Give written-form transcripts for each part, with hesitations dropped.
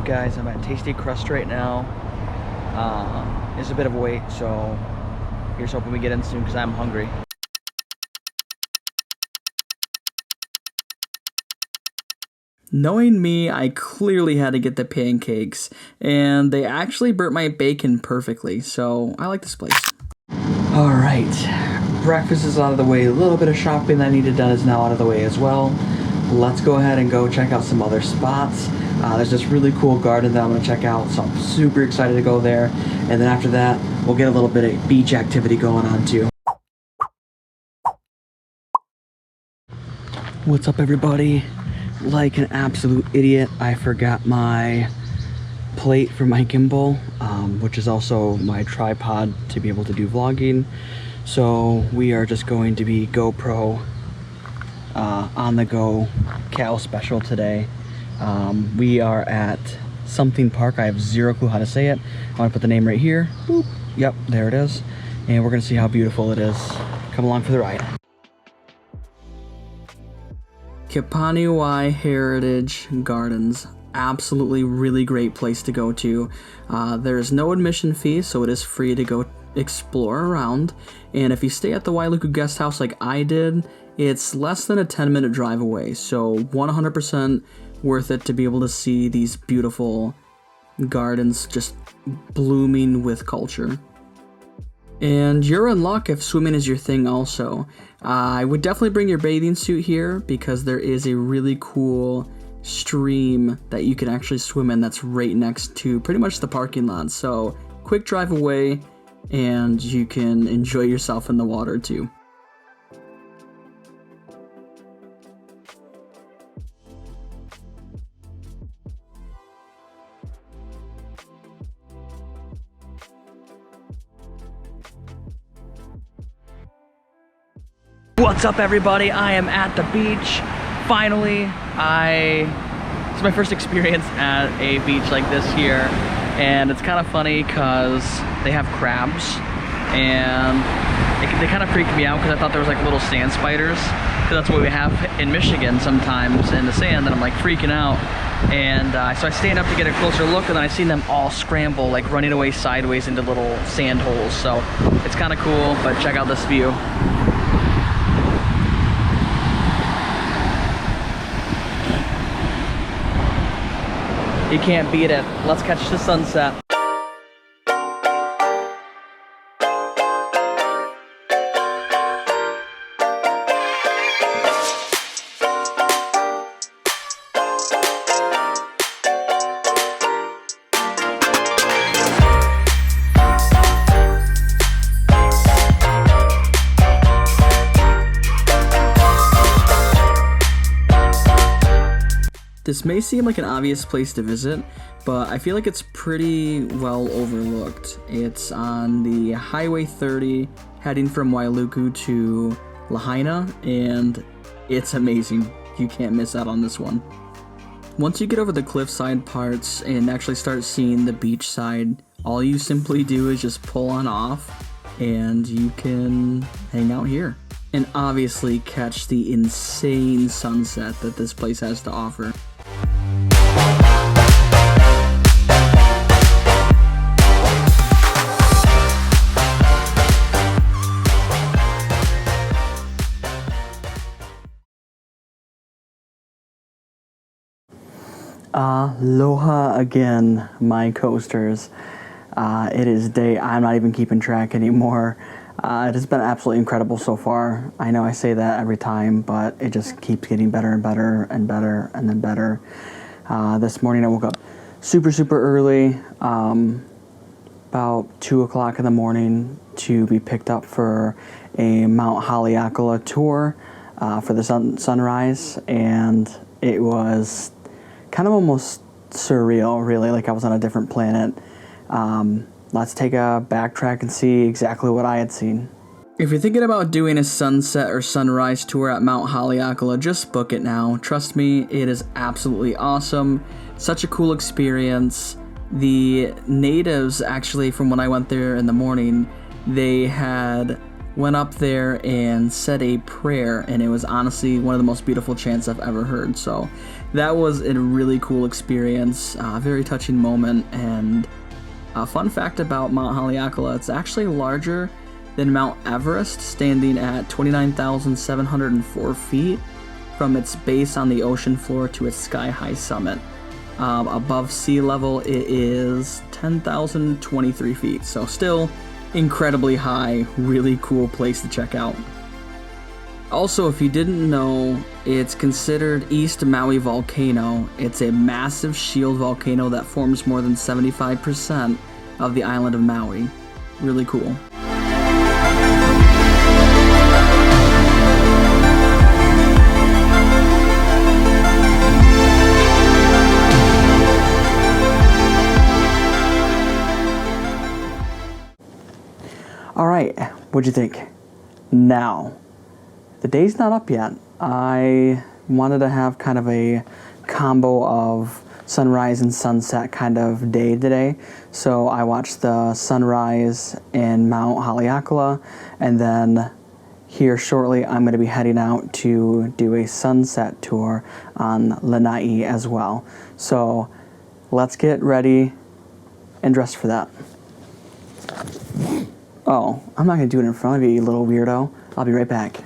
guys? I'm at Tasty Crust right now. It's a bit of a wait, so here's hoping we get in soon because I'm hungry. Knowing me, I clearly had to get the pancakes, and they actually burnt my bacon perfectly, so I like this place. Alright, breakfast is out of the way. A little bit of shopping that I needed done is now out of the way as well. Let's go ahead and go check out some other spots. There's this really cool garden that I'm going to check out, so I'm super excited to go there. And then after that, we'll get a little bit of beach activity going on too. What's up, everybody? Like an absolute idiot, I forgot my plate for my gimbal, which is also my tripod to be able to do vlogging. So we are just going to be GoPro on the go Cal special today. We are at something park. I have zero clue how to say it. I'm gonna put the name right here. Boop. Yep, there it is. And we're gonna see how beautiful it is. Come along for the ride. Kapaniwai Heritage Gardens. Absolutely really great place to go to. There is no admission fee, so it is free to go explore around. And if you stay at the Wailuku guest house like I did, it's less than a 10-minute drive away. So 100% worth it to be able to see these beautiful gardens just blooming with culture. And you're in luck if swimming is your thing also. I would definitely bring your bathing suit here because there is a really cool stream that you can actually swim in that's right next to pretty much the parking lot. So quick drive away and you can enjoy yourself in the water too. What's up, everybody? I am at the beach. Finally, it's my first experience at a beach like this here, and it's kind of funny because they have crabs, and they kind of freaked me out because I thought there was like little sand spiders, because that's what we have in Michigan sometimes in the sand, and I'm like freaking out. And so I stand up to get a closer look, and then I seen them all scramble, like running away sideways into little sand holes. So it's kind of cool, but check out this view. You can't beat it. Let's catch the sunset. This may seem like an obvious place to visit, but I feel like it's pretty well overlooked. It's on the Highway 30 heading from Wailuku to Lahaina, and it's amazing. You can't miss out on this one. Once you get over the cliffside parts and actually start seeing the beach side, all you simply do is just pull on off and you can hang out here and obviously catch the insane sunset that this place has to offer. Aloha again, my coasters. It is day, I'm not even keeping track anymore. It has been absolutely incredible so far. I know I say that every time, but it just keeps getting better and better and better and then better. This morning I woke up super early, about 2 o'clock in the morning, to be picked up for a Mount Haleakala tour for the sunrise, and it was kind of almost surreal, really, like I was on a different planet. Let's take a backtrack and see exactly what I had seen. If you're thinking about doing a sunset or sunrise tour at Mount Haleakala, just book it now. Trust me, it is absolutely awesome. Such a cool experience. The natives, actually, from when I went there in the morning, they had went up there and said a prayer, and it was honestly one of the most beautiful chants I've ever heard. So that was a really cool experience, very touching moment. And a fun fact about Mount Haleakala, it's actually larger than Mount Everest, standing at 29,704 feet from its base on the ocean floor to its sky-high summit. Above sea level, it is 10,023 feet, so still incredibly high, really cool place to check out. Also, if you didn't know, it's considered East Maui Volcano. It's a massive shield volcano that forms more than 75% of the island of Maui. Really cool. Alright, what'd you think? Now, the day's not up yet. I wanted to have kind of a combo of sunrise and sunset kind of day today. So I watched the sunrise in Mount Haleakala, and then here shortly I'm going to be heading out to do a sunset tour on Lanai as well. So let's get ready and dress for that. Oh, I'm not going to do it in front of you, you little weirdo. I'll be right back.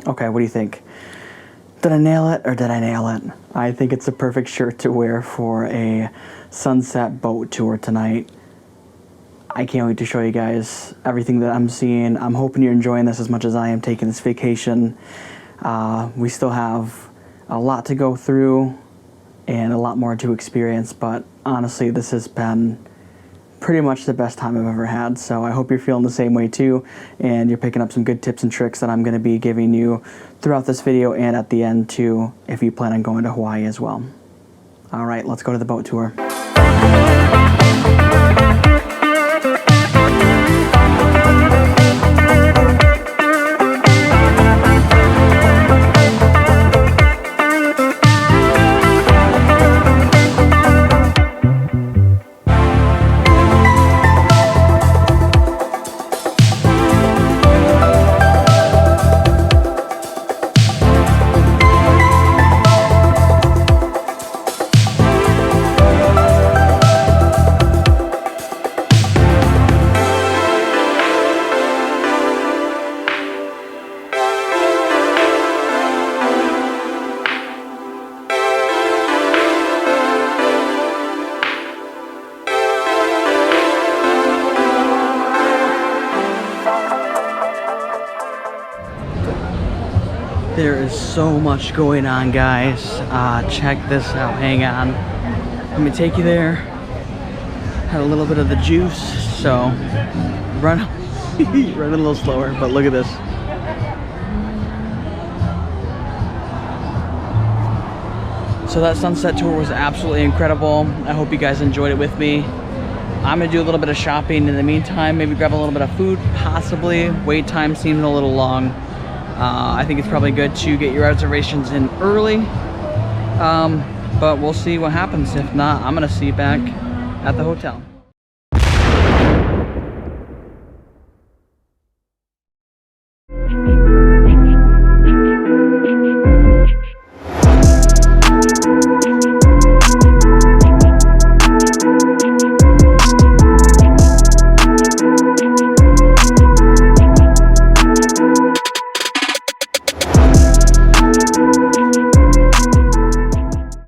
Okay, what do you think? Did I nail it or did I nail it? I think it's a perfect shirt to wear for a sunset boat tour tonight. I can't wait to show you guys everything that I'm seeing. I'm hoping you're enjoying this as much as I am taking this vacation. We still have a lot to go through and a lot more to experience, but honestly, this has been pretty much the best time I've ever had. So I hope you're feeling the same way too, and you're picking up some good tips and tricks that I'm going to be giving you throughout this video and at the end too, if you plan on going to Hawaii as well. All right, let's go to the boat tour. There is so much going on, guys. Check this out. Hang on. Let me take you there. Had a little bit of the juice, so run a little slower, but look at this. So that sunset tour was absolutely incredible. I hope you guys enjoyed it with me. I'm gonna do a little bit of shopping in the meantime, maybe grab a little bit of food, possibly. Wait time seemed a little long. I think it's probably good to get your reservations in early, but we'll see what happens. If not, I'm gonna see you back at the hotel.